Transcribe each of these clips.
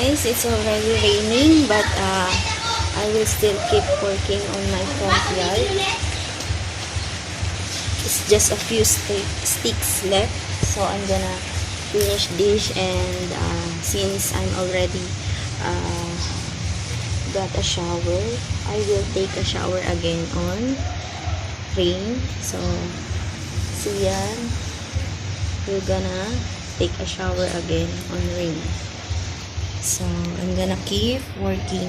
guys, it's already raining, but I will still keep working on my front yard. It's just a few sticks left, so I'm gonna finish this. And since I'm already got a shower, I will take a shower again on rain. So see yan, we're gonna take a shower again on rain. So I'm gonna keep working.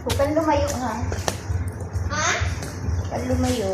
Huwag kang lumayo, ha? Ha? Huwag kang lumayo.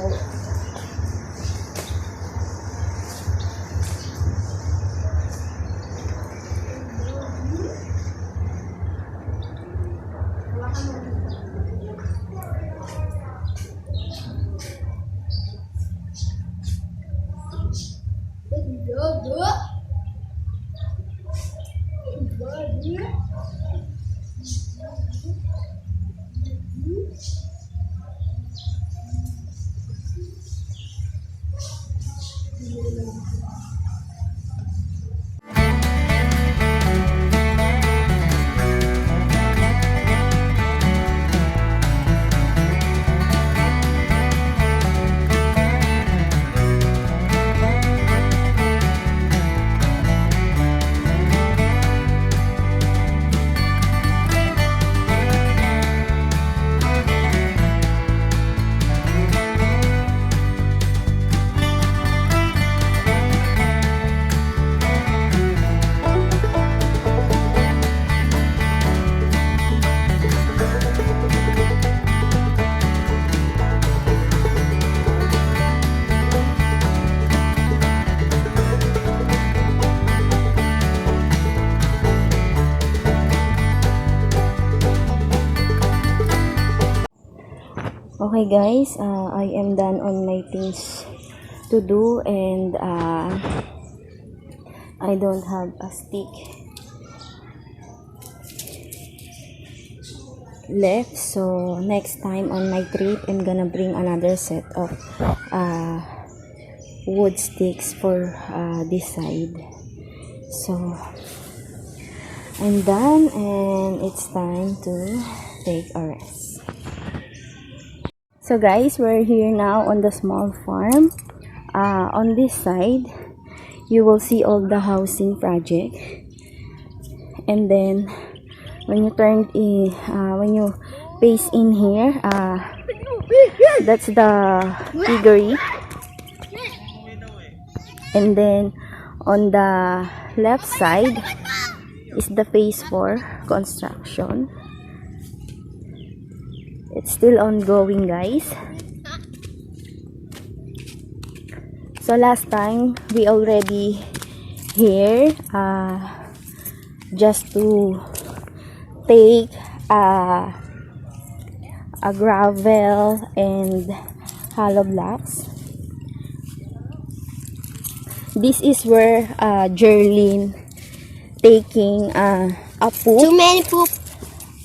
Okay guys, I am done on my things to do, and I don't have a stick left, so next time on my trip I'm gonna bring another set of wood sticks for this side. So I'm done, and it's time to take a rest. So guys, we're here now on the small farm. On this side, you will see all the housing project. And then, when you turn in, when you pace in here, that's the piggery. And then, on the left side is the phase 4 construction. It's still ongoing, guys. So last time we already here just to take a gravel and hollow blocks. This is where Jerlyn taking a poop. Too many poop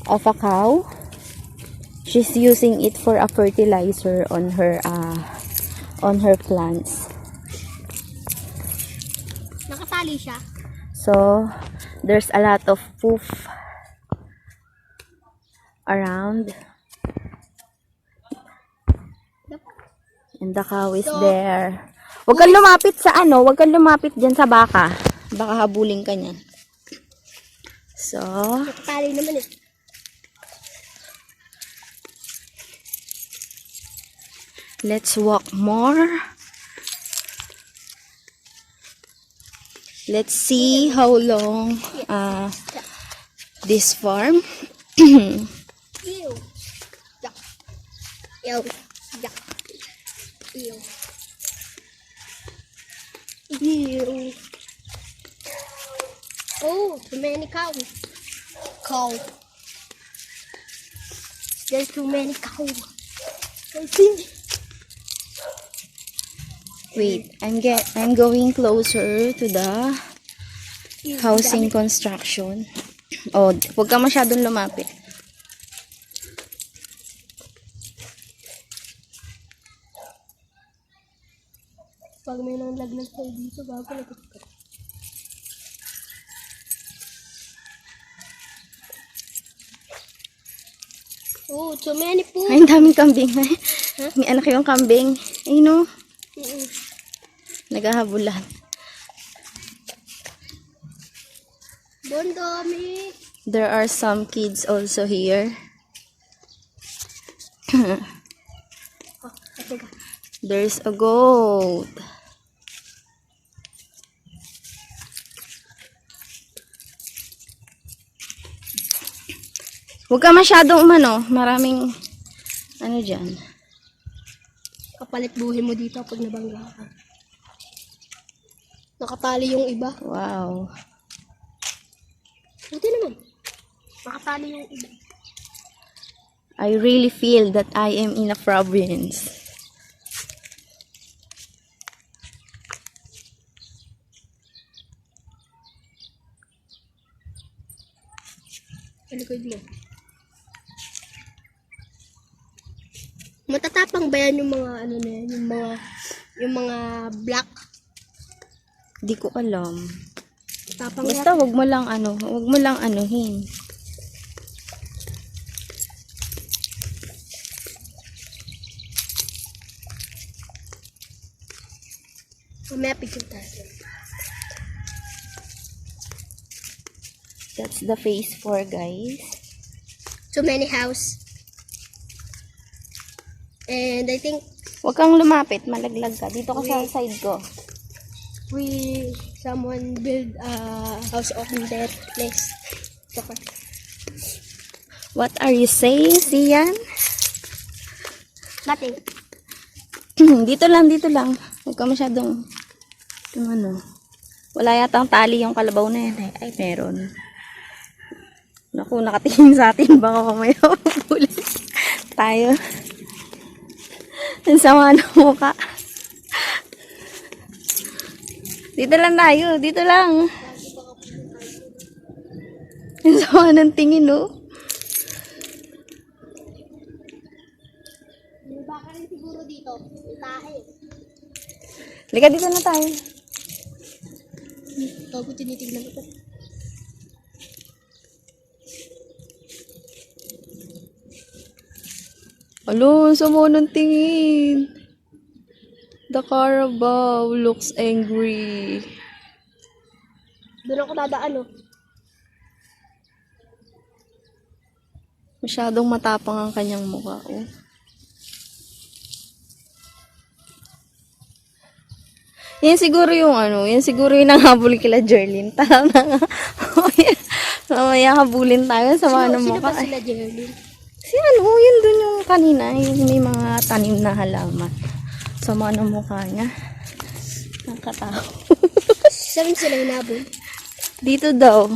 of a cow. She's using it for a fertilizer on her plants. Nakatali siya. So there's a lot of poop around, and the cow is there. Huwag kang lumapit sa huwag kang lumapit dyan sa baka. Baka habulin ka niya. So Nakatali naman eh. let's walk more. Let's see how long this farm. Ew. Yuck. Ew. Yuck. Ew. Ew. Oh, too many cows. Cow. There's too many cows. I see. Wait, I'm going closer to the housing construction. Oh, huwag ka masyadong lumapit. Pag may nang laglag tayo dito, bago natin. Oh, so many po. Ay, ang daming kambing. May anak yung kambing. Ay, no. Naghahabulan. Bondami. There are some kids also here. There's a goat. Huwag ka masyadong umano. Maraming ano dyan. Kapalit buhay mo dito pag nabangga ka. Nakatali yung iba. Wow. Buti naman. Nakatali yung iba. I really feel that I am in a province. Sa likod mo. Matatapang ba yan yung mga ano na yan? Yung mga black? Di ko alam. Tapang Basta wag mo lang anuhin. Mamaya picture tayo. That's the phase 4, guys. So many house. And I think Huwag kang lumapit, malaglag ka. Dito ka sa side ko. someone build a house on that place. What are you saying, Sian? Nothing. Dito lang. Huwag ka masyadong yung ano. Wala yatang tali yung kalabaw na yan. Ay, meron. Naku, nakatingin sa atin. Baka kamaya mabulit tayo. Ang sama ng mukha. Dito lang tayo. Dito lang. Ang sama ng tingin, oh. Baka rin siguro dito. Tae. Liga, dito na tayo. Bago tinitignan ko. Alo, sama ng tingin. The Carabao looks angry. Doon ako dadaan, oh. Masyadong matapang ang kanyang mukha, oh. Yan siguro yung nanghabol kila Jerlyn. Tara na nga. Mamaya habulin tayo sa mga Sino mukha. ba sila, Jerlyn? Si yun dun yung kanina, yung may mga tanim na halaman. Sama ng mukha niya. Nakakatawa. Saan sila hinabol? Dito daw.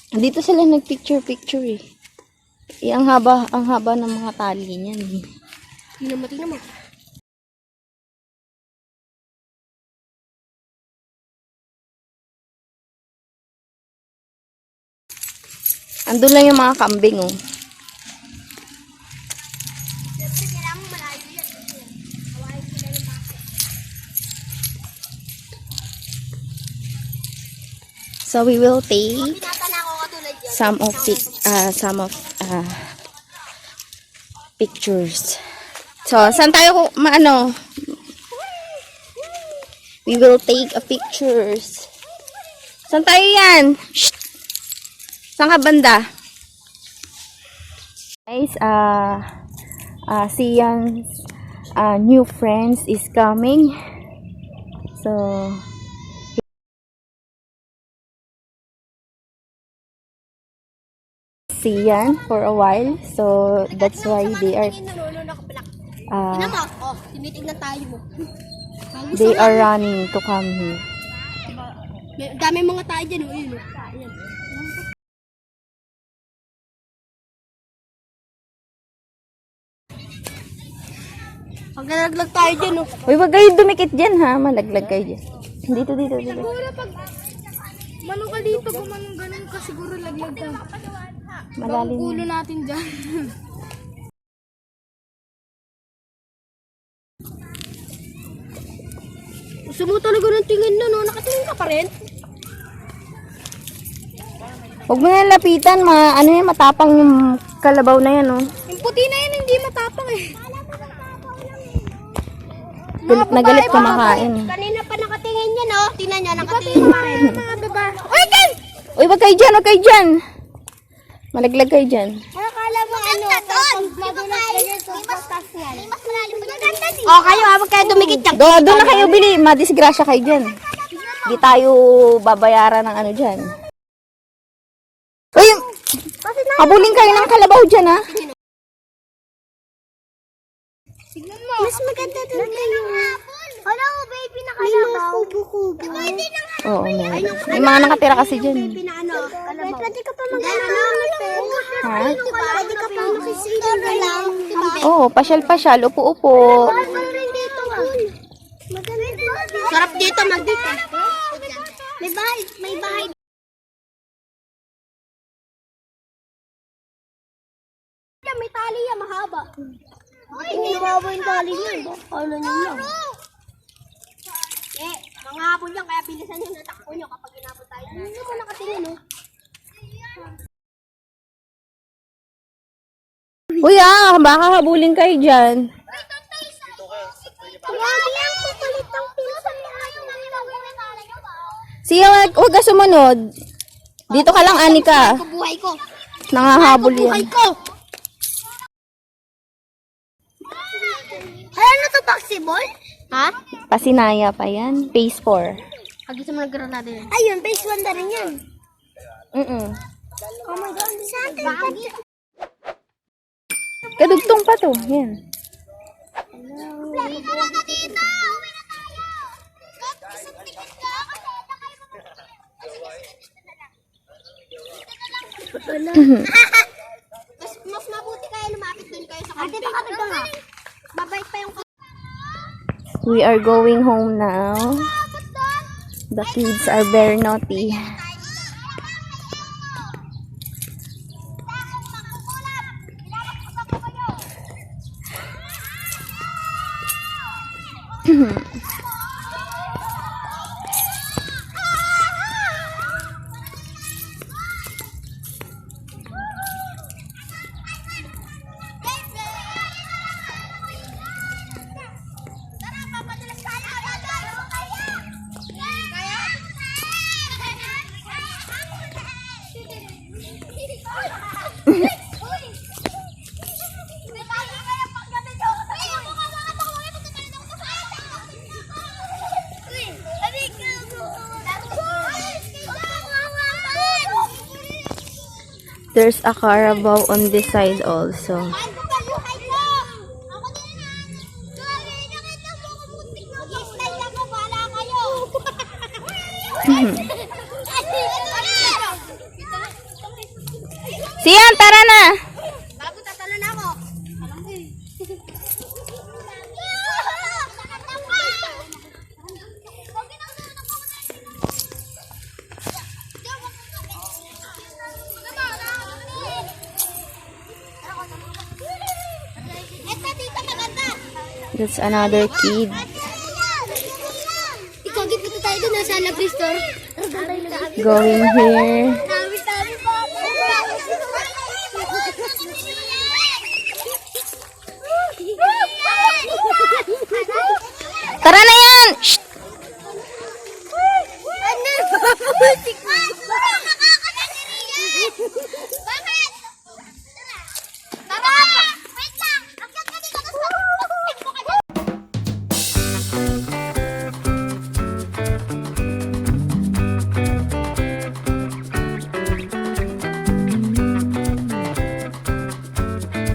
Dito sila nagpicture eh. Ang haba ng mga tali niyan eh. Tingnan mo. Andun lang yung mga kambing, oh. Siyempre, kailangan mo malayo yan. Hawain sila ng bakit. So we will take Pinapala ko katulad yan. some of pictures. So, saan tayo we will take a pictures. Saan tayo yan? Shh! Saan ka banda? Guys, Sian's new friends is coming. So, Sian for a while. So, that's why they are Tingnan mo. Oh, tinitignan tayo. they are running to come here. Dami mga tayo dyan. Oh, yun. Ayan. Pag nalaglag tayo dyan, oh. Uy, wag kayo dumikit dyan, ha? Malaglag kayo dyan. Dito. Siguro pag Manong ka dito, gumanong ganun ka siguro laglag ka. Malalim. Ulo natin dyan. Gusto mo talaga ng tingin na, no? Nakatingin ka pa rin? Huwag mo na lapitan, ano yan, matapang yung kalabaw na yan, oh. Yung puti na yan, hindi matapang eh. Galit na galit kumakain. Kanina pa nakatingin yan, no? Tingnan niya, nakatingin pa rin. Mga baba. Uy, Ken! Uy, wag kayo dyan, wag kayo dyan. Malaglag kayo dyan. Akala mo ano, madulas ganyan sa patas yan. Mas malalim pa yan. O, kayo ha, wag kayo dumikit yan. Doon na kayo bili, madisgrasya kayo dyan. Di tayo babayaran ng ano dyan. Uy, habulin kayo ng kalabaw dyan, ha? Tignan mo. Mas maganda doon kayo. Hello, baby na kalabaw. Kubo-kubo. Oo, meron. May mga nakatira kasi dyan. Baby na ano, kalabaw. Pwede ka pa mag-ano. Ha? Pwede ka pa makisito lang. Oo, pasyal-pasyal, upo-upo. Sarap dito, magdito. May bahay, may bahay. May tali yan, mahaba. Hindi mahaba yung tali yan. Ano nyo yan? Mga hapon yan, kaya bilisan nyo natakbo nyo kapag inabot tayo. Hindi mo nakatingin, no? Uy, baka habulin kayo dyan. Grabe yan, kukulit ang pinsan niya. Siya, huwag ka sumunod. Dito ka lang, Anika. Buhay ko. Nangahabol Buhay yan. ko. Ay, ano to, possible? Ha? Pasinaya pa yan. Phase 4. Gusto mo nag-granada yan? Ayun, phase 1 na rin yan. Oh my God, sa atin. Kadugtong pa to. Yan. Uwi na ka dito! Uwi na tayo! Isang ticket ka! Mas mabuti kayo lumapit din kayo sa kanto. Dito ka nga. Mabait pa yung... We are going home now. The kids are very naughty. There's a Carabao on this side also. Siyan, tara na! Bago tatalo na ako. Ito dito maganda. That's another kid. Ikaw, dito tayo doon sa Labri store. Going here. Dami pa. Tara na yan! Shh!